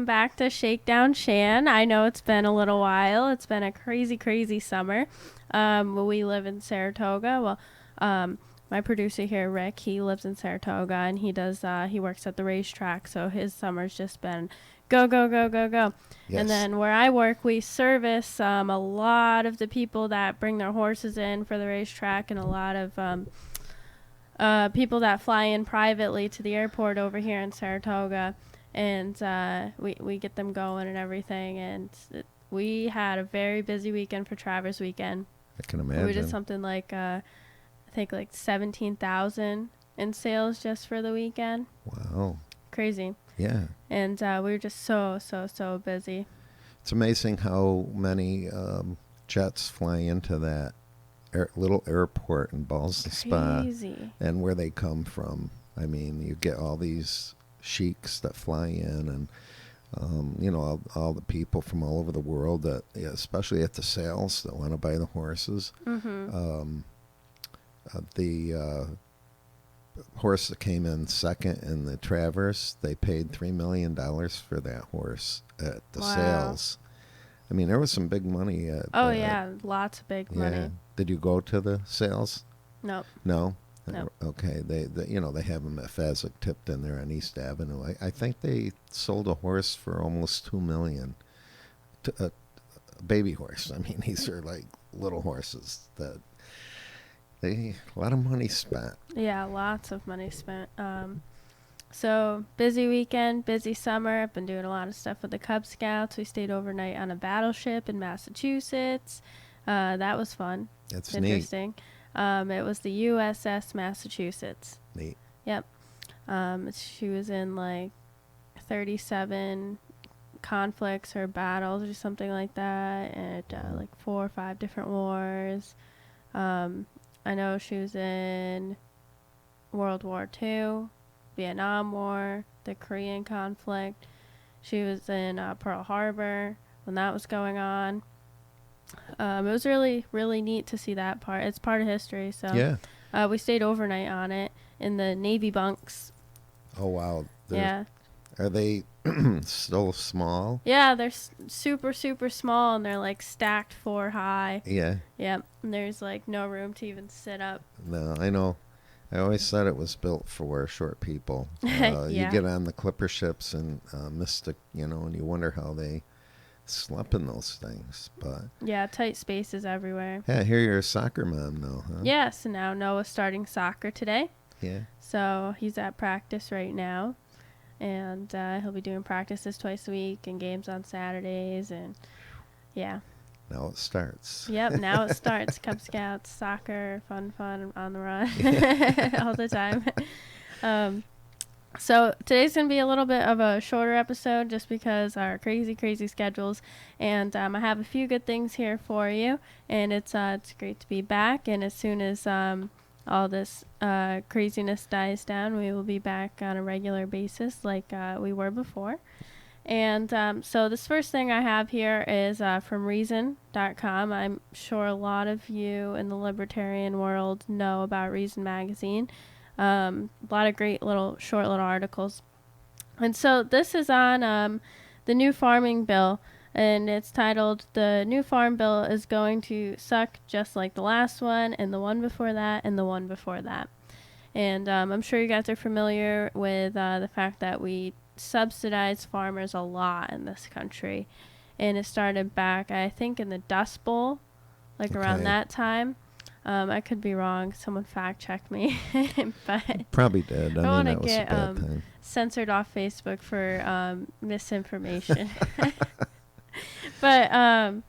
back to Shakedown Shan. I know it's been a little while. It's been a crazy, crazy summer. We live in Saratoga. My producer here, Rick, he lives in Saratoga, and he works at the racetrack, so his summer's just been go, go, go, go, go. Yes. And then where I work, we service a lot of the people that bring their horses in for the racetrack, and a lot of people that fly in privately to the airport over here in Saratoga, and we get them going and everything. And we had a very busy weekend for Travers Weekend. I can imagine. We did something like I think like 17,000 in sales just for the weekend. Wow. Crazy. Yeah. And we were just so busy. It's amazing how many jets fly into that little airport in Ballston Spa, and where they come from. I mean, you get all these sheiks that fly in, and all the people from all over the world that, especially at the sales, that want to buy the horses. Mm-hmm. The horse that came in second in the Travers, they paid $3 million for that horse at the sales. I mean, there was some big money. Lots of big money. Did you go to the sales? Nope. No? Nope. Okay. They have them at Fezzik, tipped in there on East Avenue. I think they sold a horse for almost $2 million. A baby horse. I mean, these are like little horses that a lot of money spent. Yeah, lots of money spent. So busy weekend, busy summer. I've been doing a lot of stuff with the Cub Scouts. We stayed overnight on a battleship in Massachusetts. That was fun. That's interesting. Neat. It was the USS Massachusetts. Neat. Yep. She was in like 37 conflicts or battles or something like that, and like 4 or 5 different wars. I know she was in World War II, Vietnam War, the Korean conflict. She was in Pearl Harbor when that was going on. It was really, really neat to see that part. It's part of history. So yeah. We stayed overnight on it in the Navy bunks. Oh, wow. Yeah. Are they still small? Yeah, they're super, super small, and they're like stacked 4 high. Yeah. Yep. And there's like no room to even sit up. No, I know. I always thought it was built for short people. You get on the clipper ships and Mystic, and you wonder how they slept in those things. But yeah, tight spaces everywhere. Yeah, I hear you're a soccer mom now, huh? Yeah, so now Noah's starting soccer today. Yeah. So he's at practice right now. And he'll be doing practices twice a week and games on Saturdays. And yeah. Now it starts. Yep, now it starts. Cub Scouts, soccer, fun, on the run all the time. So today's going to be a little bit of a shorter episode just because our crazy schedules. And I have a few good things here for you. And it's great to be back. And as soon as all this craziness dies down, we will be back on a regular basis like we were before. And so this first thing I have here is from Reason.com. I'm sure a lot of you in the libertarian world know about Reason Magazine. A lot of great short little articles. And so this is on the new farming bill, and it's titled, "The New Farm Bill is Going to Suck Just Like the Last One, and the one before that, and the one before that." And I'm sure you guys are familiar with the fact that we subsidize farmers a lot in this country, and it started back, I think, in the Dust Bowl, around that time. I could be wrong. Someone fact check me, but probably did. I want to that was get a bad time. Censored off Facebook for misinformation. But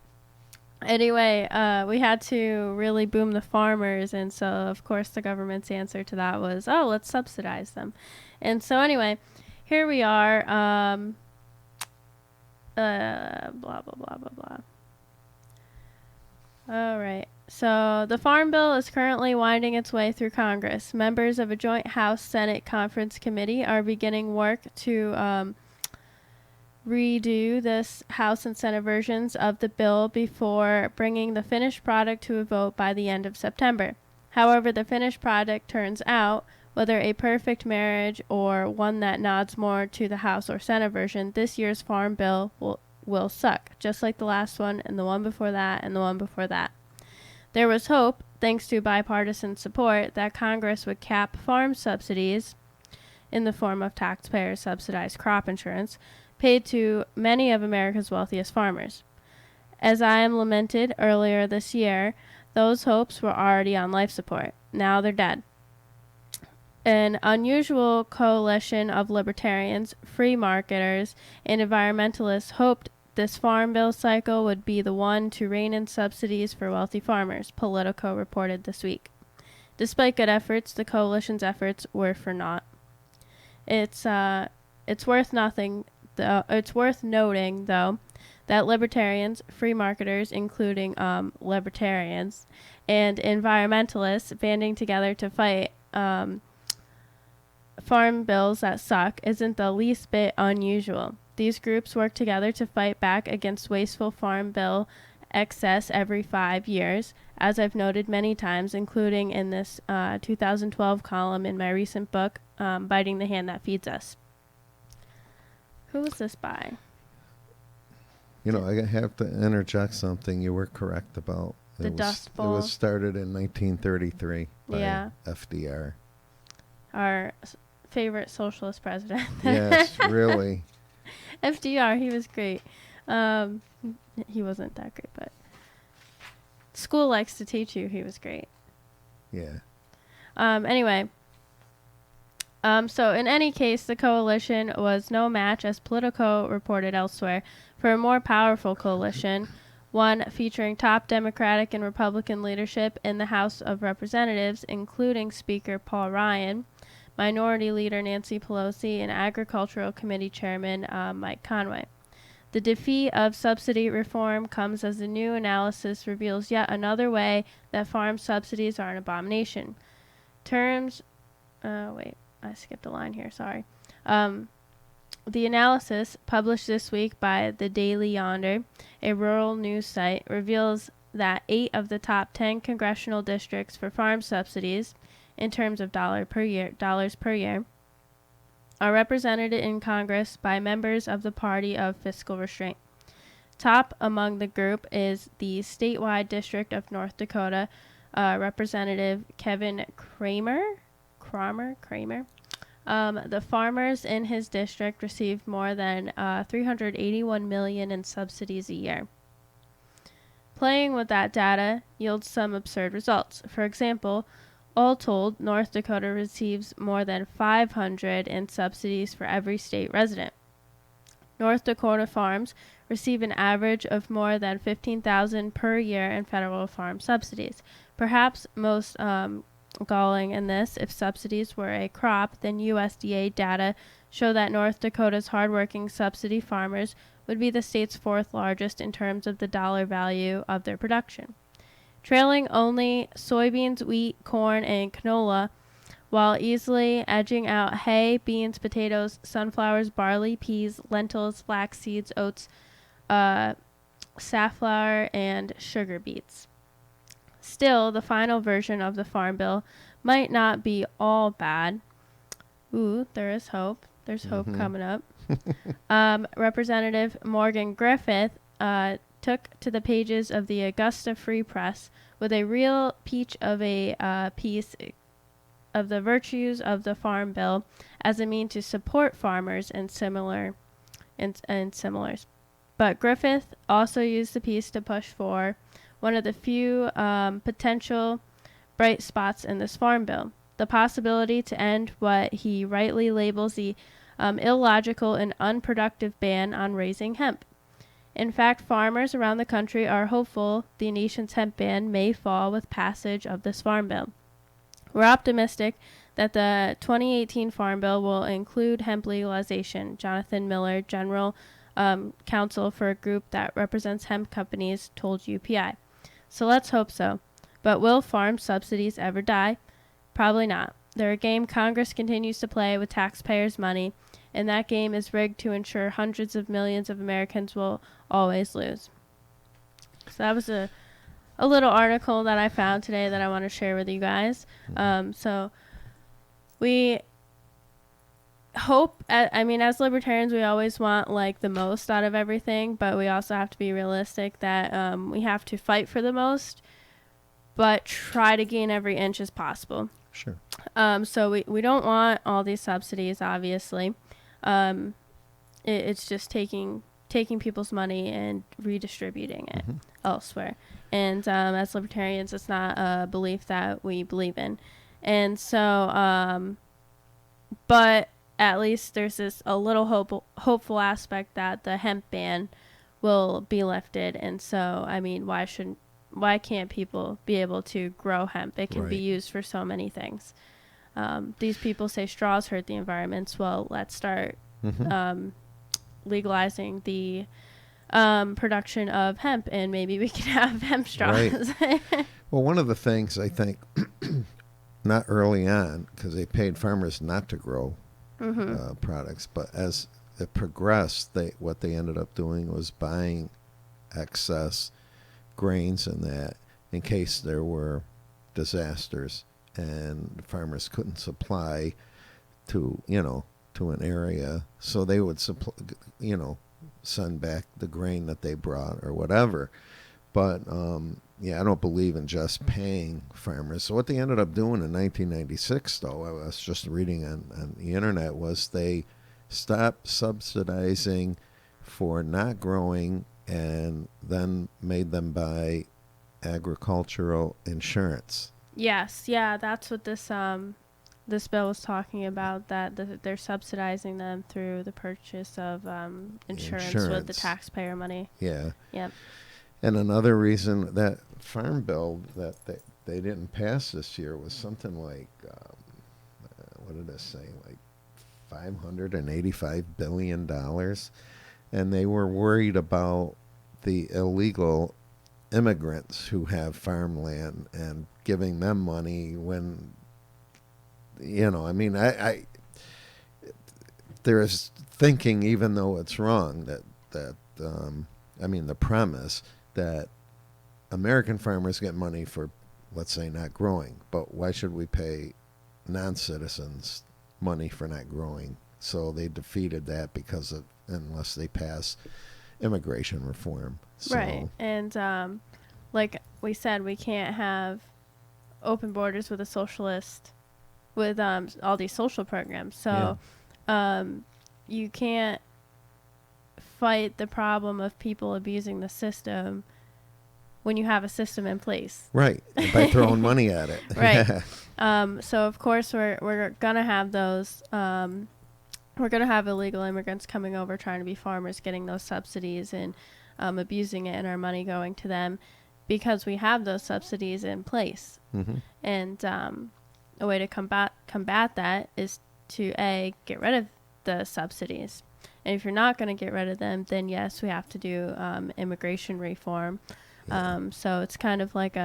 anyway, we had to really boom the farmers, and so of course the government's answer to that was, oh, let's subsidize them. And so anyway, here we are, blah, blah, blah, blah, blah. All right. So the Farm Bill is currently winding its way through Congress. Members of a joint House-Senate conference committee are beginning work to redo this House and Senate versions of the bill before bringing the finished product to a vote by the end of September. However, the finished product turns out Whether a perfect marriage or one that nods more to the House or Senate version, this year's farm bill will suck, just like the last one and the one before that and the one before that. There was hope, thanks to bipartisan support, that Congress would cap farm subsidies in the form of taxpayer-subsidized crop insurance paid to many of America's wealthiest farmers. As I am lamented earlier this year, those hopes were already on life support. Now they're dead. An unusual coalition of libertarians, free marketers, and environmentalists hoped this farm bill cycle would be the one to rein in subsidies for wealthy farmers, Politico reported this week. Despite good efforts, the coalition's efforts were for naught. It's worth nothing. It's worth noting, though, that libertarians, free marketers, including libertarians, and environmentalists banding together to fight farm bills that suck isn't the least bit unusual. These groups work together to fight back against wasteful farm bill excess every 5 years, as I've noted many times, including in this 2012 column in my recent book, Biting the Hand That Feeds Us. Who was this by? You know, I have to interject something you were correct about. The Dust Bowl. It was started in 1933 by FDR. Our favorite socialist president. Yes, really. FDR, he was great. He wasn't that great, but school likes to teach you he was great. Yeah. Anyway, so in any case, the coalition was no match, as Politico reported elsewhere, for a more powerful coalition, one featuring top Democratic and Republican leadership in the House of Representatives, including Speaker Paul Ryan, Minority Leader Nancy Pelosi, and Agricultural Committee Chairman Mike Conway. The defeat of subsidy reform comes as the new analysis reveals yet another way that farm subsidies are an abomination. I skipped a line here, sorry. The analysis, published this week by the Daily Yonder, a rural news site, reveals that 8 of the top 10 congressional districts for farm subsidies, in terms of dollars per year, are represented in Congress by members of the Party of Fiscal Restraint. Top among the group is the statewide district of North Dakota, Representative Kevin Kramer. The farmers in his district receive more than $381 million in subsidies a year. Playing with that data yields some absurd results. For example, all told, North Dakota receives more than $500 in subsidies for every state resident. North Dakota farms receive an average of more than $15,000 per year in federal farm subsidies. Perhaps most galling in this, if subsidies were a crop, then USDA data show that North Dakota's hardworking subsidy farmers would be the state's 4th largest in terms of the dollar value of their production, trailing only soybeans, wheat, corn, and canola, while easily edging out hay, beans, potatoes, sunflowers, barley, peas, lentils, flax seeds, oats, safflower, and sugar beets. Still, the final version of the Farm Bill might not be all bad. Ooh, there is hope. There's hope coming up. Representative Morgan Griffith took to the pages of the Augusta Free Press with a real peach of a piece of the virtues of the Farm Bill as a mean to support farmers and similars. But Griffith also used the piece to push for one of the few potential bright spots in this Farm Bill, the possibility to end what he rightly labels the illogical and unproductive ban on raising hemp. In fact, farmers around the country are hopeful the nation's hemp ban may fall with passage of this Farm Bill. We're optimistic that the 2018 Farm Bill will include hemp legalization, Jonathan Miller, General Counsel for a group that represents hemp companies, told UPI. So let's hope so. But will farm subsidies ever die? Probably not. They're a game Congress continues to play with taxpayers' money, and that game is rigged to ensure hundreds of millions of Americans will always lose. So that was a little article that I found today that I want to share with you guys. So we hope, I mean, as libertarians, we always want like the most out of everything, but we also have to be realistic that we have to fight for the most, but try to gain every inch as possible. Sure. So we don't want all these subsidies, obviously. It's just taking people's money and redistributing it elsewhere. And as libertarians, it's not a belief that we believe in. And so, but at least there's a little hopeful aspect that the hemp ban will be lifted. And so, I mean, why can't people be able to grow hemp? It can be used for so many things. These people say straws hurt the environment. Well, let's start legalizing the production of hemp, and maybe we can have hemp straws. Right. Well, one of the things I think, not early on, because they paid farmers not to grow products, but as it progressed, what they ended up doing was buying excess grains and that in case there were disasters and farmers couldn't supply to an area, so they would supply, send back the grain that they brought or whatever. But I don't believe in just paying farmers. So what they ended up doing in 1996, though, I was just reading on the internet, was they stopped subsidizing for not growing and then made them buy agricultural insurance. Yes, yeah, that's what this bill was talking about, that they're subsidizing them through the purchase of insurance with the taxpayer money. Yeah. Yep. And another reason that farm bill that they didn't pass this year was something like, what did it say, like $585 billion. And they were worried about the illegal immigrants who have farmland and giving them money when, there is thinking, even though it's wrong, the premise that American farmers get money for, let's say, not growing, but why should we pay non-citizens money for not growing? So they defeated that unless they pass immigration reform. So, right. And like we said, we can't have open borders with a socialist, with all these social programs. So you can't fight the problem of people abusing the system when you have a system in place. Right. By throwing money at it. Right. So of course we're gonna have those. We're gonna have illegal immigrants coming over trying to be farmers, getting those subsidies and abusing it, and our money going to them because we have those subsidies in place. And a way to combat that is to get rid of the subsidies. And if you're not going to get rid of them, then yes, we have to do immigration reform. So it's kind of like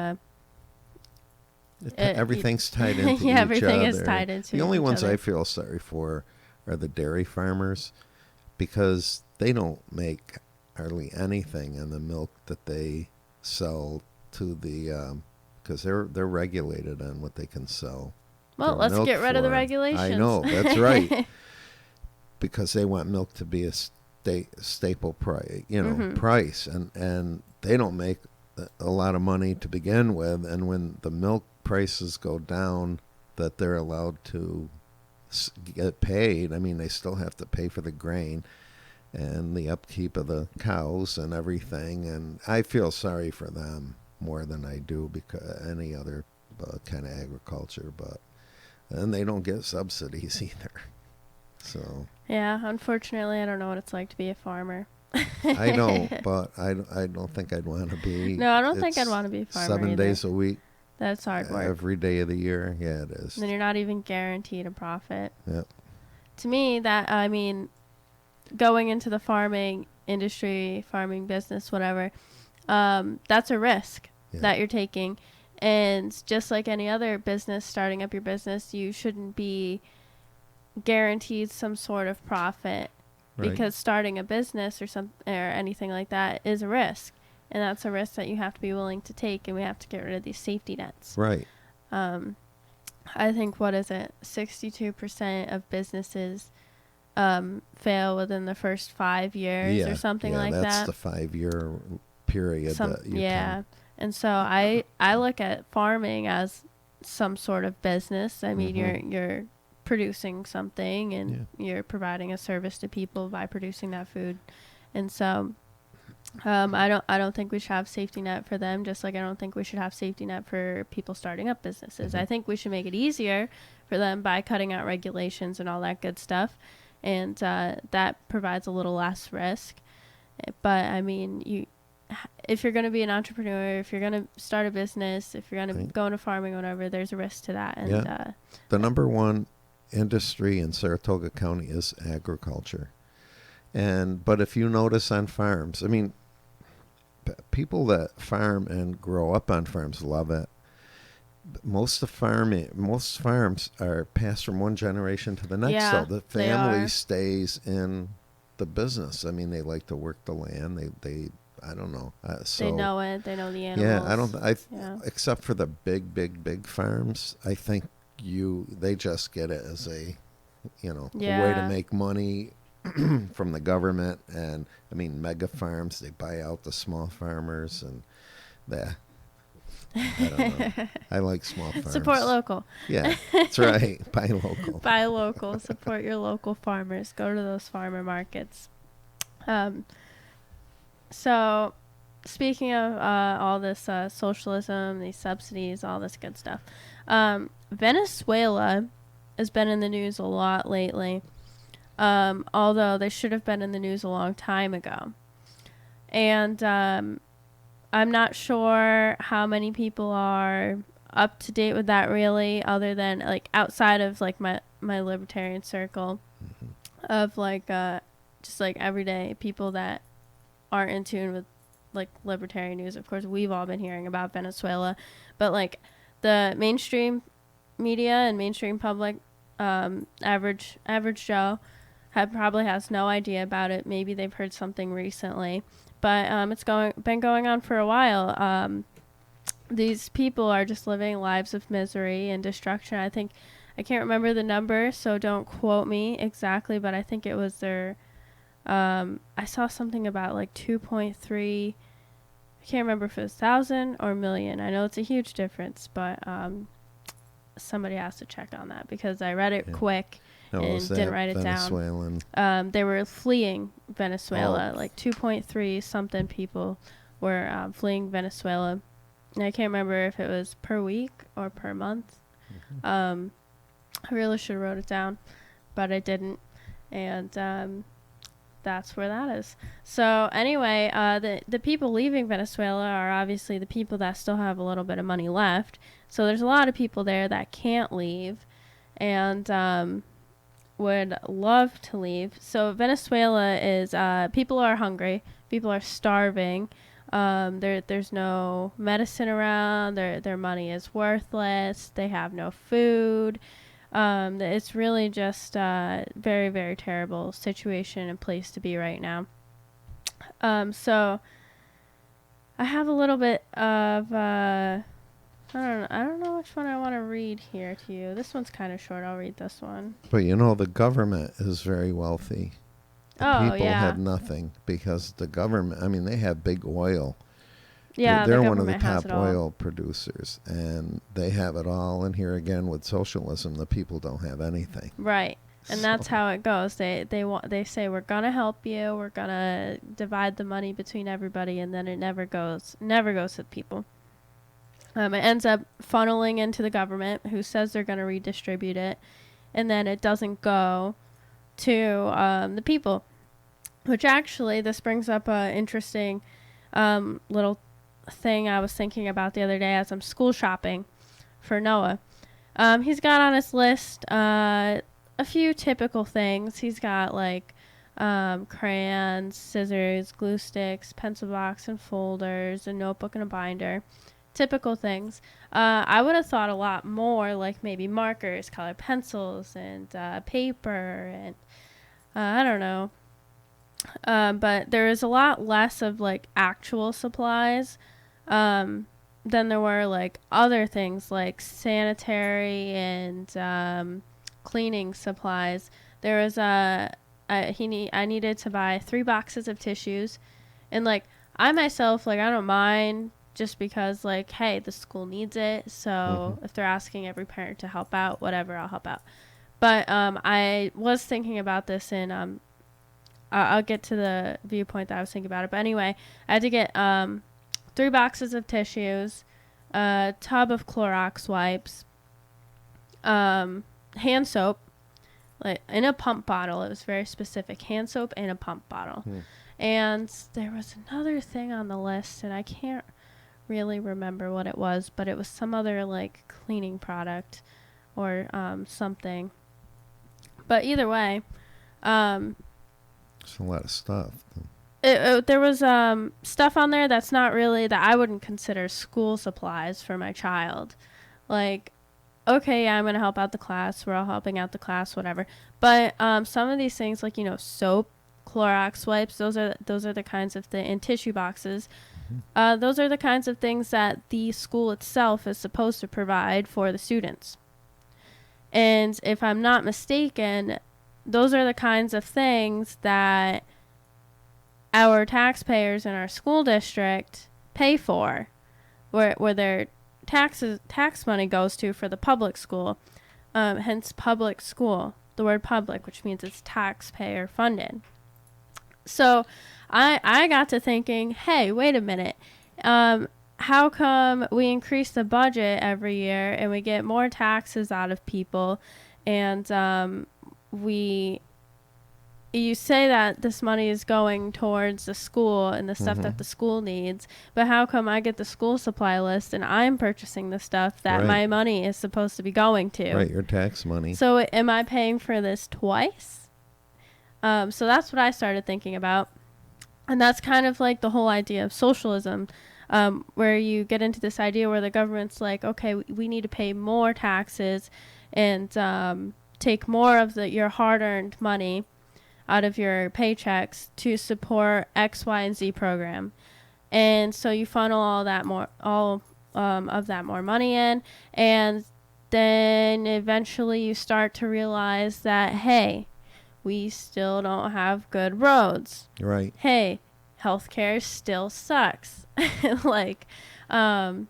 everything's tied into each other. Yeah, everything is tied into each other. The only ones I feel sorry for are the dairy farmers, because they don't make hardly anything in the milk that they sell to the because they're regulated on what they can sell. Well, let's get rid of the regulations. I know, that's right. Because they want milk to be a staple price, price, and they don't make a lot of money to begin with. And when the milk prices go down, that they're allowed to get paid. I mean, they still have to pay for the grain and the upkeep of the cows and everything. And I feel sorry for them more than I do because any other kind of agriculture, and they don't get subsidies either. So yeah, unfortunately, I don't know what it's like to be a farmer. I know, but I don't think I'd want to be. No, I don't think I'd want to be a farmer 7 either. days a week. That's hard work. Every day of the year. Yeah, it is. And then you're not even guaranteed a profit. Yep. To me, going into the farming industry, farming business, whatever, that's a risk that you're taking. And just like any other business, starting up your business, you shouldn't be guaranteed some sort of profit, because starting a business or anything like that is a risk, and that's a risk that you have to be willing to take, and we have to get rid of these safety nets. Right. I think, what is it, 62% of businesses fail within the first 5 years or something like that's that. the 5-year period that you can. And so I look at farming as some sort of business. I mean, you're producing something, and you're providing a service to people by producing that food. And so I don't think we should have safety net for them, just like I don't think we should have safety net for people starting up businesses. I think we should make it easier for them by cutting out regulations and all that good stuff, and that provides a little less risk. But I mean, if you're going to be an entrepreneur, if you're going to start a business, if you're going to go into farming, whatever, there's a risk to that. And the number one industry in Saratoga County is agriculture. But if you notice on farms, I mean, people that farm and grow up on farms love it. Most farms are passed from one generation to the next. So the family stays in the business. I mean, they like to work the land. They I don't know. So they know it. They know the animals. Except for the big farms, I think they just get it as a way to make money from the government. And I mean, mega farms, they buy out the small farmers, and I don't know. I like small farms. Support local. Yeah, that's right. Buy local. Buy local. Support your local farmers. Go to those farmer markets. So, speaking of all this socialism, these subsidies, all this good stuff, Venezuela has been in the news a lot lately, although they should have been in the news a long time ago. And I'm not sure how many people are up to date with that, really, other than like outside of like my libertarian circle of like just like everyday people that aren't in tune with like libertarian news. Of course, we've all been hearing about Venezuela, but like the mainstream media and mainstream public, average Joe probably has no idea about it. Maybe they've heard something recently, but it's been going on for a while. These people are just living lives of misery and destruction. I can't remember the number, so don't quote me exactly, but I think it was their I saw something about like 2.3, I can't remember if it was 1,000 or million. I know it's a huge difference, but somebody has to check on that because I read it quick and didn't write it down. They were fleeing Venezuela, like 2.3 something people were fleeing Venezuela. And I can't remember if it was per week or per month. I really should have wrote it down, but I didn't. And that's where that is. So anyway, the people leaving Venezuela are obviously the people that still have a little bit of money left. So there's a lot of people there that can't leave and would love to leave. So Venezuela is people are hungry, people are starving. There's no medicine around. Their money is worthless. They have no food. It's really just a very, very terrible situation and place to be right now. So I have a little bit of I don't know which one I want to read here to you. This one's kind of short. I'll read this one. But the government is very wealthy. People have nothing because the government, I mean, they have big oil. Yeah, they're one of the top oil producers, and they have it all. And here again with socialism, the people don't have anything. Right, and that's how it goes. They say we're gonna help you, we're gonna divide the money between everybody, and then it never goes to the people. It ends up funneling into the government, who says they're gonna redistribute it, and then it doesn't go to the people. Which actually, this brings up a interesting little thing I was thinking about the other day as I'm school shopping for Noah. He's got on his list a few typical things. He's got like crayons, scissors, glue sticks, pencil box and folders, a notebook and a binder. Typical things. I would have thought a lot more, like maybe markers, colored pencils, and paper, and I don't know. But there is a lot less of like actual supplies. then there were like other things like sanitary and cleaning supplies. There was I needed to buy 3 boxes of tissues, and like I myself, like I don't mind, just because like, hey, the school needs it, so if they're asking every parent to help out, whatever, I'll help out. But I was thinking about this, and I'll get to the viewpoint that I was thinking about it. But anyway, I had to get 3 boxes of tissues, a tub of Clorox wipes, hand soap, like in a pump bottle. It was very specific, hand soap in a pump bottle. And there was another thing on the list, and I can't really remember what it was, but it was some other like cleaning product or something. But either way, it's a lot of stuff. There was stuff on there that's not really, that I wouldn't consider school supplies for my child. Like, okay, yeah, I'm going to help out the class. We're all helping out the class, whatever. But some of these things, like, soap, Clorox wipes, those are the kinds of things, and tissue boxes. Those are the kinds of things that the school itself is supposed to provide for the students. And if I'm not mistaken, those are the kinds of things that our taxpayers in our school district pay for, where their tax money goes to for the public school, hence public school, the word public, which means it's taxpayer funded. So I got to thinking, hey, wait a minute, how come we increase the budget every year and we get more taxes out of people, and you say that this money is going towards the school and the stuff that the school needs, but how come I get the school supply list and I'm purchasing the stuff that my money is supposed to be going to? Right, your tax money. So am I paying for this twice? So that's what I started thinking about. And that's kind of like the whole idea of socialism, where you get into this idea where the government's like, okay, we need to pay more taxes and take more of your hard-earned money out of your paychecks to support X, Y, and Z program. And so you funnel all of that more money in, and then eventually you start to realize that, hey, we still don't have good roads. Right. Hey, healthcare still sucks. Like, and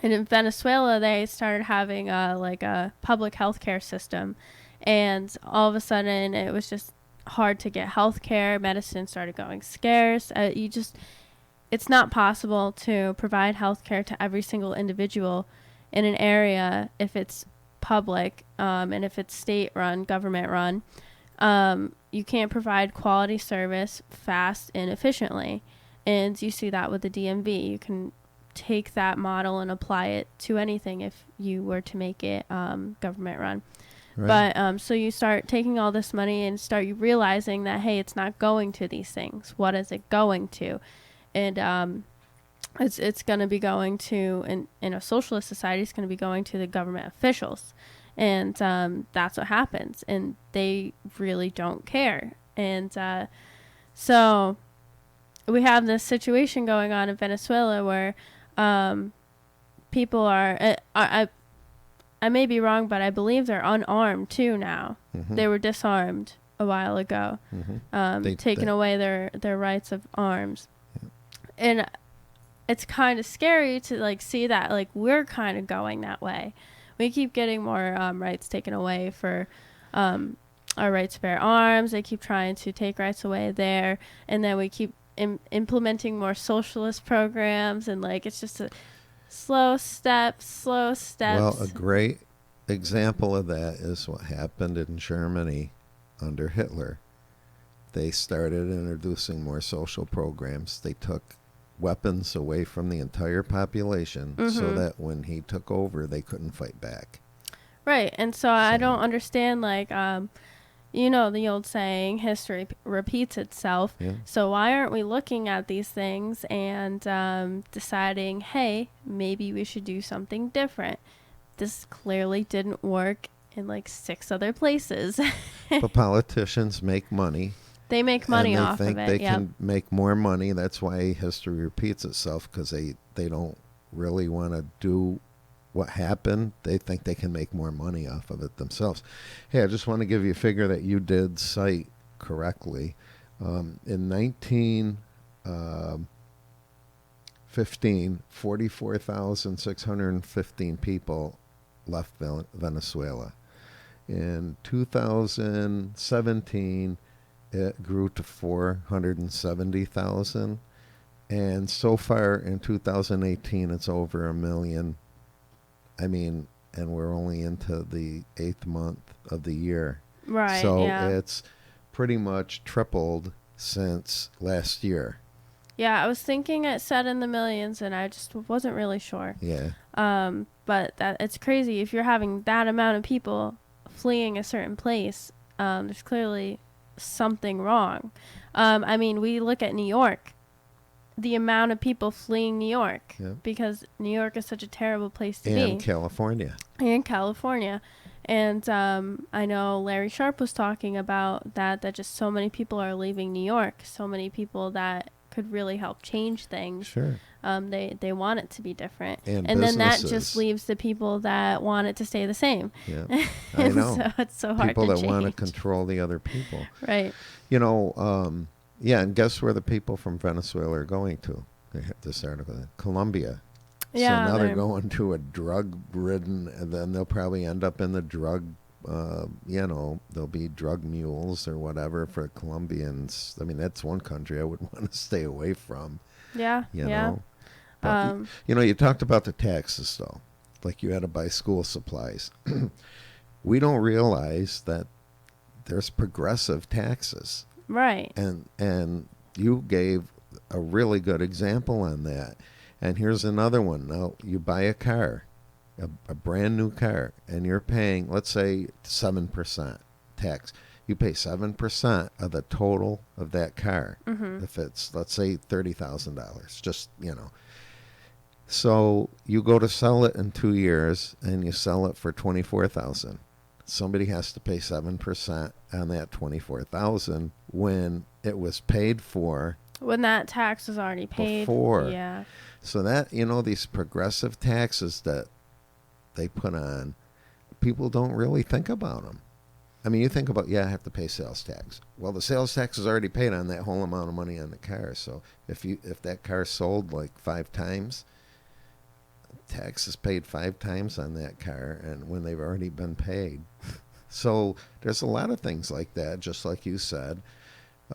in Venezuela, they started having a public healthcare system, and all of a sudden it was just hard to get healthcare. Medicine started going scarce. It's not possible to provide healthcare to every single individual in an area if it's public, and if it's state-run, government-run. You can't provide quality service fast and efficiently. And you see that with the DMV. You can take that model and apply it to anything if you were to make it government-run. Right. But so you start taking all this money and start realizing that, hey, it's not going to these things. What is it going to? And it's going to be going to, in a socialist society, it's going to be going to the government officials. And that's what happens. And they really don't care. And so we have this situation going on in Venezuela where people are, I may be wrong, but I believe they're unarmed too now. They were disarmed a while ago, taking away their rights of arms. Yeah. And it's kind of scary to like see that like we're kind of going that way. We keep getting more rights taken away for our right to bear arms. They keep trying to take rights away there, and then we keep implementing more socialist programs, and like it's just a slow steps. Well, a great example of that is what happened in Germany under Hitler. They started introducing more social programs. They took weapons away from the entire population so that when he took over, they couldn't fight back. Right. And so I don't understand, like, the old saying, history repeats itself. Yeah. So why aren't we looking at these things and deciding, hey, maybe we should do something different? This clearly didn't work in like 6 other places. But politicians make money. They make money off of it. They think they can make more money. That's why history repeats itself, because they don't really want to do what happened. They think they can make more money off of it themselves. Hey, I just want to give you a figure that you did cite correctly. In 1915, 44,615 people left Venezuela. In 2017, it grew to 470,000. And so far in 2018, it's over 1 million. I mean, and we're only into the 8th month of the year. Right. So yeah. it's pretty much tripled since last year. Yeah, I was thinking it said in the millions, and I just wasn't really sure. Yeah. But that it's crazy if you're having that amount of people fleeing a certain place. There's clearly something wrong. I mean, we look at New York, the amount of people fleeing New York, because New York is such a terrible place to be. And California. And California. And I know Larry Sharp was talking about that just so many people are leaving New York, so many people that could really help change things. Sure. They want it to be different. And then that just leaves the people that want it to stay the same. Yeah, I know. So it's so hard people to that change. want to control the other people. Right. You know, yeah, and guess where the people from Venezuela are going to? They have this article, Colombia. Yeah, so now they're going to a drug-ridden, and then they'll probably end up in the drug, there'll be drug mules or whatever for Colombians. I mean, that's one country I would want to stay away from. Yeah, you know. But, you talked about the taxes, though. Like you had to buy school supplies. We don't realize that there's progressive taxes. Right. And you gave a really good example on that. And here's another one. Now, you buy a car, a brand new car, and you're paying, let's say, 7% tax. You pay 7% of the total of that car. Mm-hmm. If it's, let's say, $30,000, just, So you go to sell it in 2 years, and you sell it for $24,000. Somebody has to pay 7% on that $24,000 when it was paid for. When that tax was already paid. Before. Yeah. So that, these progressive taxes that they put on, people don't really think about them. I mean, you think about, I have to pay sales tax. Well, the sales tax is already paid on that whole amount of money on the car. So if that car sold like 5 times, tax is paid 5 times on that car, and when they've already been paid. So there's a lot of things like that, just like you said,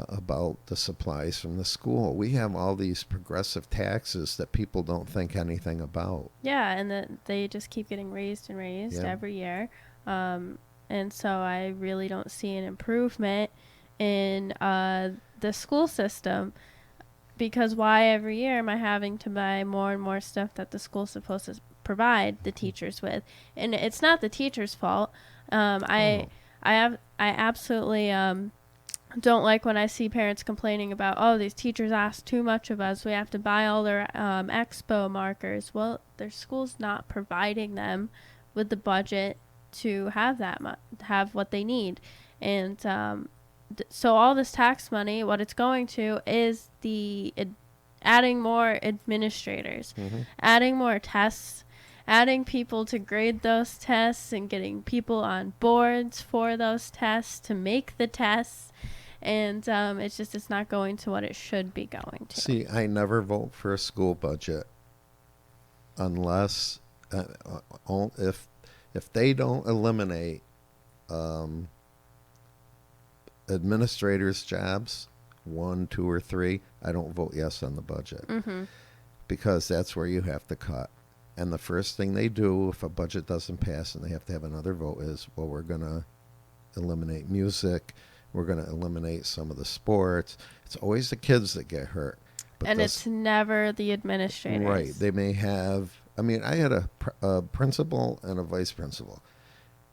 about the supplies from the school. We have all these progressive taxes that people don't think anything about. Yeah, and they just keep getting raised and raised every year. And so I really don't see an improvement in the school system, because why every year am I having to buy more and more stuff that the school's supposed to provide the teachers with? And it's not the teachers' fault. I absolutely don't like when I see parents complaining about, these teachers ask too much of us. We have to buy all their expo markers. Well, their school's not providing them with the budget to have have what they need. And so all this tax money, what it's going to is adding more administrators, adding more tests, adding people to grade those tests, and getting people on boards for those tests to make the tests. And it's not going to what it should be going to. See, I never vote for a school budget unless if they don't eliminate administrators' jobs, 1, 2, or 3, I don't vote yes on the budget. Mm-hmm. Because that's where you have to cut. And the first thing they do if a budget doesn't pass and they have to have another vote is, well, we're going to eliminate music. We're going to eliminate some of the sports. It's always the kids that get hurt. And it's never the administrators. Right. They may have, I had a principal and a vice principal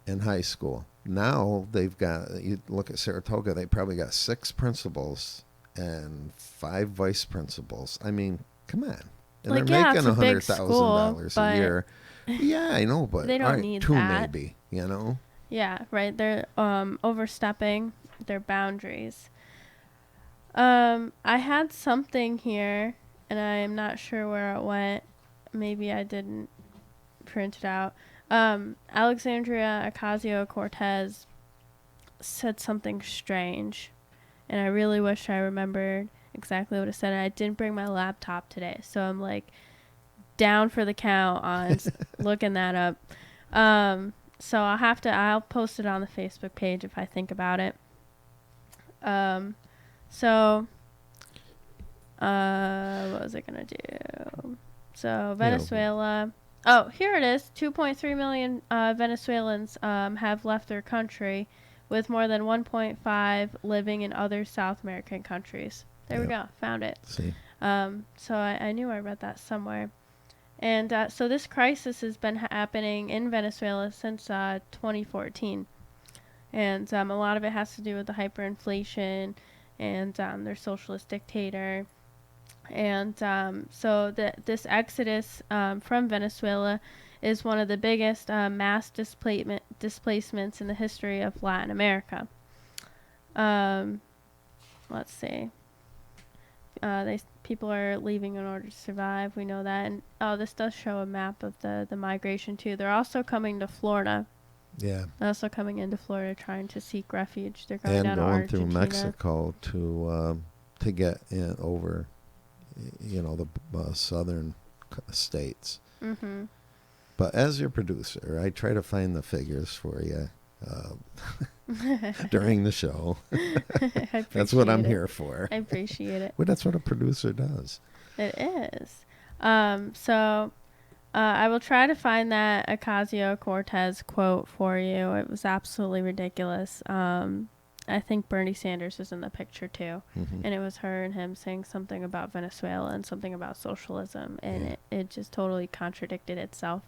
in high school. Now they've got, you look at Saratoga, they probably got 6 principals and 5 vice principals. I mean, come on. And they're making $100,000 a year. Yeah, I know, but they don't need 2 that. maybe, Yeah, right. They're overstepping their boundaries. I had something here, and I am not sure where it went. maybe I didn't print it out. Alexandria Ocasio-Cortez said something strange, and I really wish I remembered exactly what it said. And I didn't bring my laptop today, so I'm like down for the count on looking that up. So I'll post it on the Facebook page if I think about it. So what was I gonna do? So Venezuela. Oh, here it is. 2.3 million Venezuelans have left their country, with more than 1.5 living in other South American countries. There we go. Found it. See. So I knew I read that somewhere. And so this crisis has been happening in Venezuela since 2014. And a lot of it has to do with the hyperinflation and their socialist dictator. And so this exodus from Venezuela is one of the biggest mass displacements in the history of Latin America. Let's see. People are leaving in order to survive. We know that. And this does show a map of the migration too. They're also coming to Florida. Yeah. They're also coming into Florida trying to seek refuge. They're going down to going Argentina. through Mexico to get in over, the southern states. Mm-hmm. But as your producer, I try to find the figures for you during the show. That's what I'm here for. I appreciate it. Well, that's what a producer does. It is. So I will try to find that Ocasio-Cortez quote for you. It was absolutely ridiculous. I think Bernie Sanders was in the picture too. Mm-hmm. And it was her and him saying something about Venezuela and something about socialism. And it just totally contradicted itself.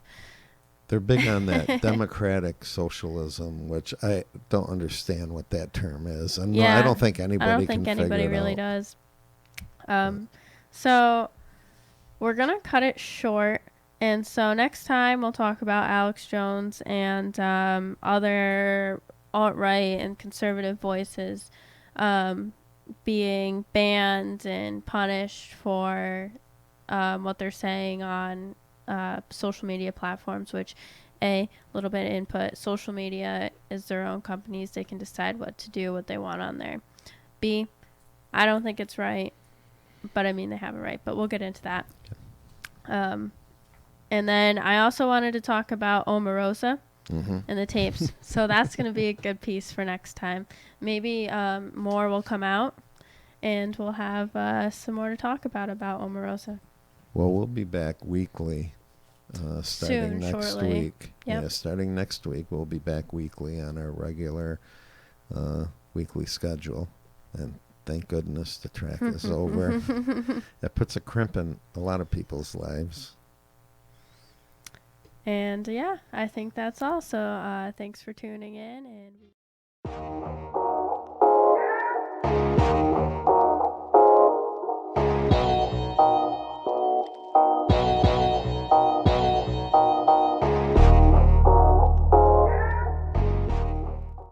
They're big on that democratic socialism, which I don't understand what that term is. And no, I don't think anybody really does. So we're going to cut it short. And so next time we'll talk about Alex Jones and other alt-right and conservative voices being banned and punished for what they're saying on social media platforms, which a little bit of input. Social media is their own companies. They can decide what to do, what they want on there. B, I don't think it's right, but I mean they have a right, but we'll get into that. Okay. And then I also wanted to talk about Omarosa and the tapes. So that's going to be a good piece for next time. Maybe more will come out, and we'll have some more to talk about Omarosa. Well, we'll be back weekly starting next week. Yep. Yeah, starting next week. We'll be back weekly on our regular weekly schedule. And thank goodness the track is over. That puts a crimp in a lot of people's lives. And yeah, I think that's all. So thanks for tuning in. And